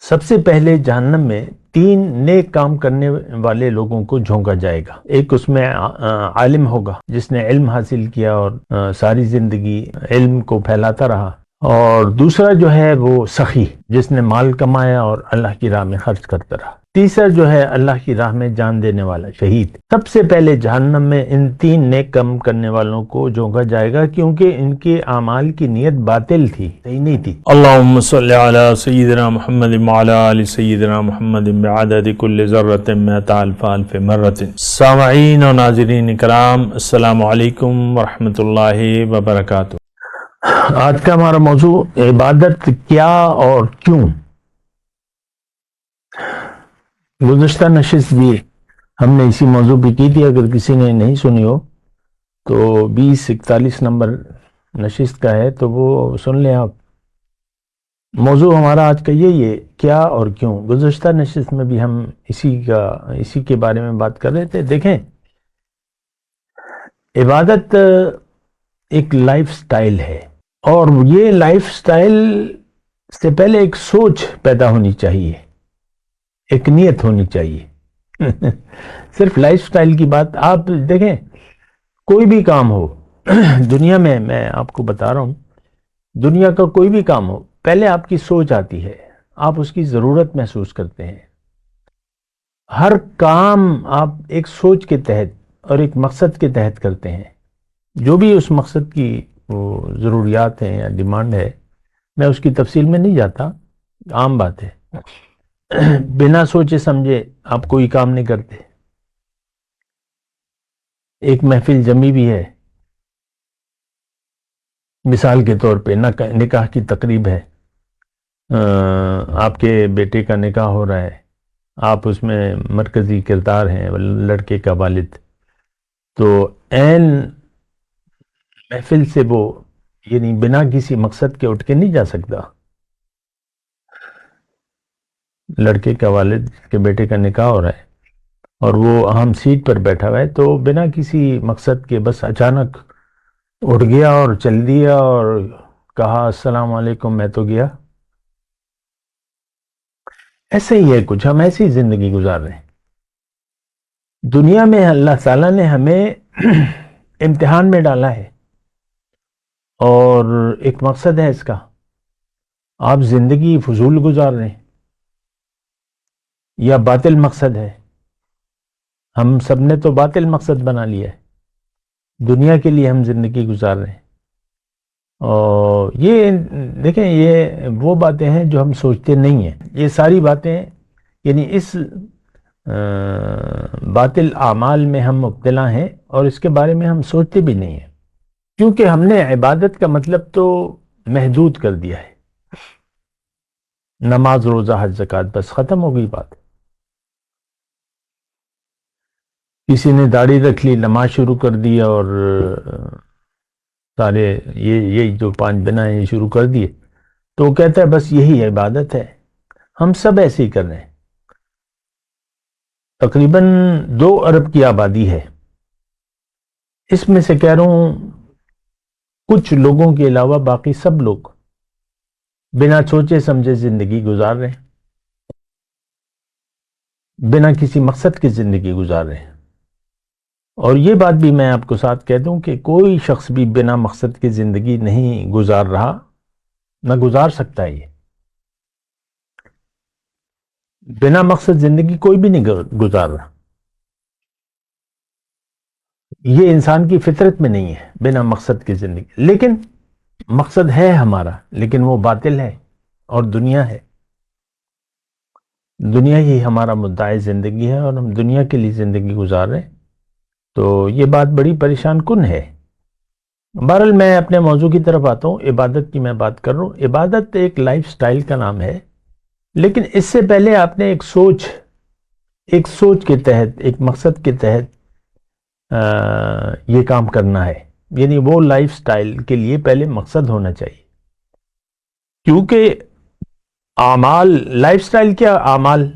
سب سے پہلے جہنم میں 3 نیک کام کرنے والے لوگوں کو جھونکا جائے گا۔ ایک اس میں عالم ہوگا جس نے علم حاصل کیا اور ساری زندگی علم کو پھیلاتا رہا، اور دوسرا جو ہے وہ سخی جس نے مال کمایا اور اللہ کی راہ میں خرچ کرتا رہا، تیسرا جو ہے اللہ کی راہ میں جان دینے والا شہید۔ سب سے پہلے جہنم میں ان 3 نیک کام کرنے والوں کو جھونکا جائے گا کیونکہ ان کے اعمال کی نیت باطل تھی، صحیح نہیں تھی۔ اللہم صلی علی سیدنا محمد وعلی آل سیدنا محمد بعدد کل ذرۃ مئۃ الف الف مرۃ۔ سامعین و ناظرین کرام، السلام علیکم ورحمۃ اللہ وبرکاتہ۔ آج کا ہمارا موضوع عبادت کیا اور کیوں۔ گزشتہ نشست بھی ہم نے اسی موضوع پہ کی تھی، اگر کسی نے نہیں سنی ہو تو 2041 نمبر نشست کا ہے تو وہ سن لیں آپ۔ موضوع ہمارا آج کا یہی ہے، کیا اور کیوں۔ گزشتہ نشست میں بھی ہم اسی کے بارے میں بات کر رہے تھے۔ دیکھیں، عبادت ایک لائف سٹائل ہے، اور یہ لائف سٹائل سے پہلے ایک سوچ پیدا ہونی چاہیے، ایک نیت ہونی چاہیے۔ صرف لائف سٹائل کی بات، آپ دیکھیں کوئی بھی کام ہو دنیا میں آپ کو بتا رہا ہوں، دنیا کا کوئی بھی کام ہو، پہلے آپ کی سوچ آتی ہے، آپ اس کی ضرورت محسوس کرتے ہیں۔ ہر کام آپ ایک سوچ کے تحت اور ایک مقصد کے تحت کرتے ہیں، جو بھی اس مقصد کی وہ ضروریات ہیں یا ڈیمانڈ ہے، میں اس کی تفصیل میں نہیں جاتا، عام بات ہے۔ بنا سوچے سمجھے آپ کوئی کام نہیں کرتے۔ ایک محفل جمی بھی ہے، مثال کے طور پہ نکاح کی تقریب ہے، آپ کے بیٹے کا نکاح ہو رہا ہے، آپ اس میں مرکزی کردار ہیں، لڑکے کا والد، تو عین محفل سے وہ یعنی بنا کسی مقصد کے اٹھ کے نہیں جا سکتا۔ لڑکے کا والد کے بیٹے کا نکاح ہو رہا ہے اور وہ اہم سیٹ پر بیٹھا ہوا ہے، تو بنا کسی مقصد کے بس اچانک اٹھ گیا اور چل دیا اور کہا السلام علیکم، میں تو گیا۔ ایسے ہی ہے کچھ، ہم ایسی زندگی گزار رہے ہیں۔ دنیا میں اللہ تعالیٰ نے ہمیں امتحان میں ڈالا ہے، اور ایک مقصد ہے اس کا۔ آپ زندگی فضول گزار رہے ہیں یا باطل مقصد ہے؟ ہم سب نے تو باطل مقصد بنا لیا ہے، دنیا کے لیے ہم زندگی گزار رہے ہیں۔ اور یہ دیکھیں، یہ وہ باتیں ہیں جو ہم سوچتے نہیں ہیں، یہ ساری باتیں یعنی اس باطل اعمال میں ہم مبتلا ہیں، اور اس کے بارے میں ہم سوچتے بھی نہیں ہیں، کیونکہ ہم نے عبادت کا مطلب تو محدود کر دیا ہے۔ نماز، روزہ، حج، زکوٰۃ، بس ختم ہو گئی بات۔ کسی نے داڑھی رکھ لی، نماز شروع کر دی، اور سارے یہ جو 5 بنا ہیں یہ شروع کر دیے، تو وہ کہتا ہے بس یہی عبادت ہے۔ ہم سب ایسے ہی کر رہے ہیں۔ تقریباً 2 ارب کی آبادی ہے، اس میں سے کہہ رہا ہوں کچھ لوگوں کے علاوہ باقی سب لوگ بنا سوچے سمجھے زندگی گزار رہے ہیں، بنا کسی مقصد کی زندگی گزار رہے ہیں۔ اور یہ بات بھی میں آپ کو ساتھ کہہ دوں کہ کوئی شخص بھی بنا مقصد کی زندگی نہیں گزار رہا، نہ گزار سکتا ہے۔ یہ بنا مقصد زندگی کوئی بھی نہیں گزار رہا، یہ انسان کی فطرت میں نہیں ہے بنا مقصد کی زندگی۔ لیکن مقصد ہے ہمارا، لیکن وہ باطل ہے، اور دنیا ہے۔ دنیا ہی ہمارا مدعا زندگی ہے، اور ہم دنیا کے لیے زندگی گزار رہے ہیں، تو یہ بات بڑی پریشان کن ہے۔ بہرحال میں اپنے موضوع کی طرف آتا ہوں، عبادت کی میں بات کر رہا ہوں۔ عبادت ایک لائف سٹائل کا نام ہے، لیکن اس سے پہلے آپ نے ایک سوچ کے تحت، ایک مقصد کے تحت یہ کام کرنا ہے، یعنی وہ لائف سٹائل کے لیے پہلے مقصد ہونا چاہیے۔ کیونکہ اعمال، لائف سٹائل کیا؟ اعمال،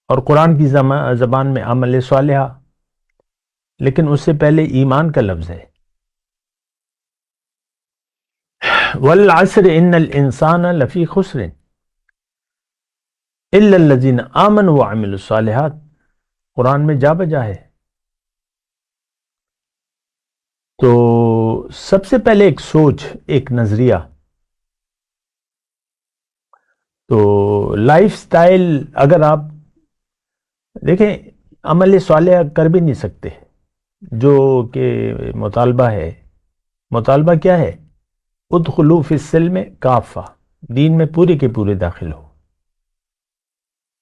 اور قرآن کی زبان میں عمل صالحہ، لیکن اس سے پہلے ایمان کا لفظ ہے۔ والعصر ان الانسان لفی خسر، الا الذین آمنوا وعملوا الصالحات، قرآن میں جا بجا ہے۔ تو سب سے پہلے ایک سوچ، ایک نظریہ، تو لائف سٹائل اگر آپ دیکھیں عمل صالح کر بھی نہیں سکتے، جو کہ مطالبہ ہے۔ مطالبہ کیا ہے؟ ادخلوا فی السلم کافہ، دین میں پورے کے پورے داخل ہو۔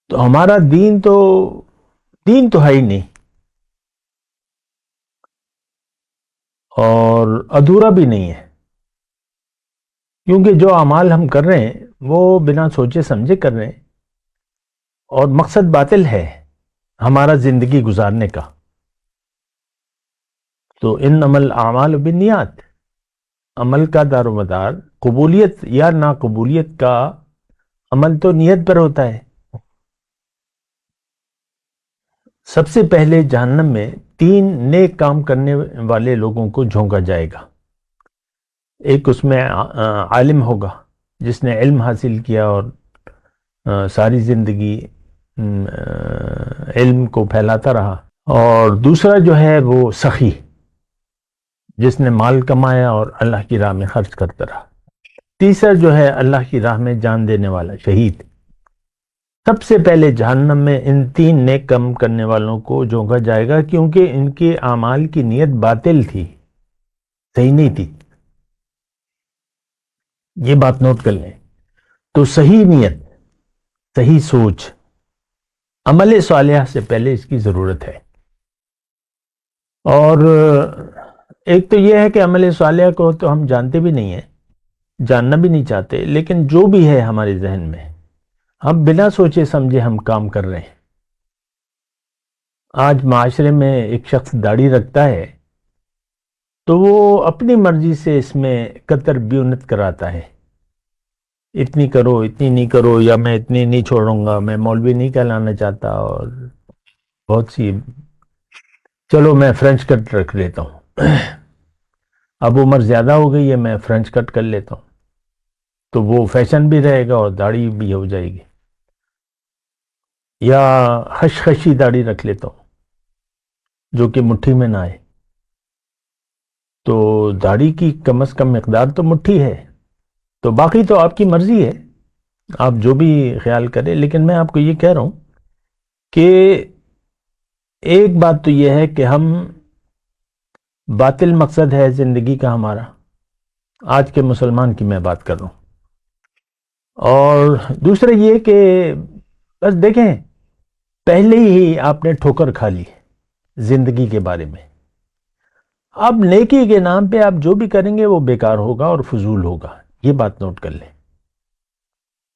تو ہمارا دین تو ہے ہی نہیں، اور ادھورا بھی نہیں ہے، کیونکہ جو اعمال ہم کر رہے ہیں وہ بنا سوچے سمجھے کر رہے ہیں، اور مقصد باطل ہے ہمارا زندگی گزارنے کا۔ تو انما الاعمال بالنیات، عمل کا دار و مدار، قبولیت یا ناقبولیت کا عمل تو نیت پر ہوتا ہے۔ سب سے پہلے جہنم میں 3 نیک کام کرنے والے لوگوں کو جھونکا جائے گا۔ ایک اس میں عالم ہوگا جس نے علم حاصل کیا اور ساری زندگی علم کو پھیلاتا رہا، اور دوسرا جو ہے وہ سخی، جس نے مال کمایا اور اللہ کی راہ میں خرچ کرتا رہا۔ تیسرا جو ہے اللہ کی راہ میں جان دینے والا شہید۔ سب سے پہلے جہنم میں ان 3 نیک کام کرنے والوں کو جھونکا جائے گا، کیونکہ ان کے اعمال کی نیت باطل تھی، صحیح نہیں تھی۔ یہ بات نوٹ کر لیں۔ تو صحیح نیت، صحیح سوچ، عمل صالح سے پہلے اس کی ضرورت ہے۔ اور ایک تو یہ ہے کہ عمل صالح کو تو ہم جانتے بھی نہیں ہیں، جاننا بھی نہیں چاہتے، لیکن جو بھی ہے ہمارے ذہن میں، ہم بنا سوچے سمجھے ہم کام کر رہے ہیں۔ آج معاشرے میں ایک شخص داڑھی رکھتا ہے تو وہ اپنی مرضی سے اس میں قطر بیونت کراتا ہے، اتنی کرو، اتنی نہیں کرو، یا میں اتنی نہیں چھوڑوں گا، میں مولوی نہیں کہلانا چاہتا، اور بہت سی، چلو میں فرینچ کٹ رکھ لیتا ہوں، اب عمر زیادہ ہو گئی ہے، میں فرینچ کٹ کر لیتا ہوں، تو وہ فیشن بھی رہے گا اور داڑھی بھی ہو جائے گی۔ یا خشخشی داڑھی رکھ لیتا ہوں جو کہ مٹھی میں نہ آئے، تو داڑھی کی کم از کم مقدار تو مٹھی ہے، تو باقی تو آپ کی مرضی ہے، آپ جو بھی خیال کریں۔ لیکن میں آپ کو یہ کہہ رہا ہوں کہ ایک بات تو یہ ہے کہ ہم باطل مقصد ہے زندگی کا ہمارا، آج کے مسلمان کی میں بات کر رہا ہوں، اور دوسرا یہ کہ بس دیکھیں پہلے ہی آپ نے ٹھوکر کھا لی زندگی کے بارے میں، اب نیکی کے نام پہ آپ جو بھی کریں گے وہ بیکار ہوگا اور فضول ہوگا، یہ بات نوٹ کر لیں۔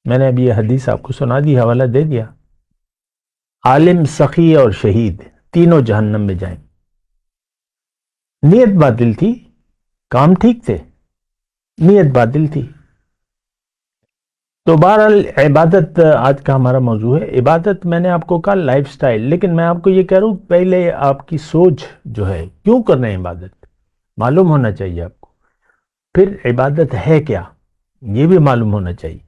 میں نے ابھی یہ حدیث آپ کو سنا دی، حوالہ دے دیا۔ عالم، سخی اور شہید تینوں جہنم میں جائیں۔ نیت باطل تھی، کام ٹھیک تھے، نیت باطل تھی۔ تو بہرحال عبادت آج کا ہمارا موضوع ہے۔ عبادت میں نے آپ کو کہا لائف سٹائل، لیکن میں آپ کو یہ کہہ رہا ہوں پہلے آپ کی سوچ جو ہے کیوں کر رہے ہیں عبادت، معلوم ہونا چاہیے آپ کو۔ پھر عبادت ہے کیا، یہ بھی معلوم ہونا چاہیے۔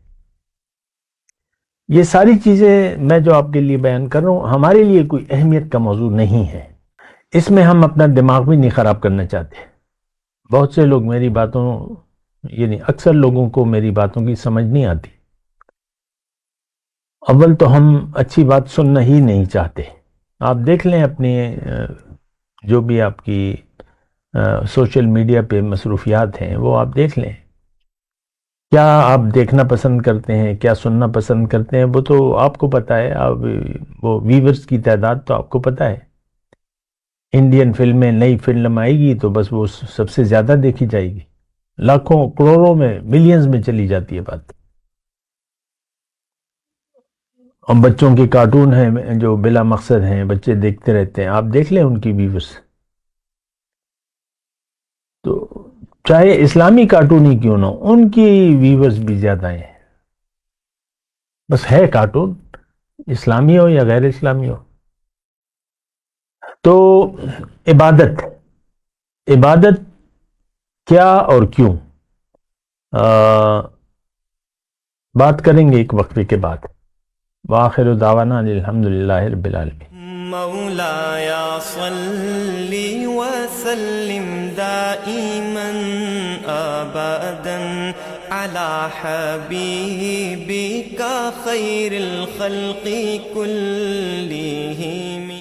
یہ ساری چیزیں میں جو آپ کے لیے بیان کر رہا ہوں ہمارے لیے کوئی اہمیت کا موضوع نہیں ہے، اس میں ہم اپنا دماغ بھی نہیں خراب کرنا چاہتے۔ بہت سے لوگ میری باتوں، یعنی اکثر لوگوں کو میری باتوں کی سمجھ نہیں آتی۔ اول تو ہم اچھی بات سننا ہی نہیں چاہتے۔ آپ دیکھ لیں اپنے جو بھی آپ کی سوشل میڈیا پہ مصروفیات ہیں وہ آپ دیکھ لیں، کیا آپ دیکھنا پسند کرتے ہیں، کیا سننا پسند کرتے ہیں، وہ تو آپ کو پتہ ہے۔ آپ وہ ویورز کی تعداد تو آپ کو پتہ ہے۔ انڈین فلمیں، نئی فلم آئے گی تو بس وہ سب سے زیادہ دیکھی جائے گی، لاکھوں کروڑوں میں، ملینز میں چلی جاتی ہے بات۔ اور بچوں کے کارٹون ہیں جو بلا مقصد ہیں، بچے دیکھتے رہتے ہیں، آپ دیکھ لیں ان کی ویورز۔ تو چاہے اسلامی کارٹون ہی کیوں نہ ہو، ان کی ویورز بھی زیادہ ہیں۔ بس ہے کارٹون، اسلامی ہو یا غیر اسلامی ہو۔ تو عبادت کیا اور کیوں، بات کریں گے ایک وقفے کے بعد۔ وآخر دعوانا الحمدللہ رب العالمین. مولاي صل وسلم دائما أبدا على حبيبك خير الخلق كلهم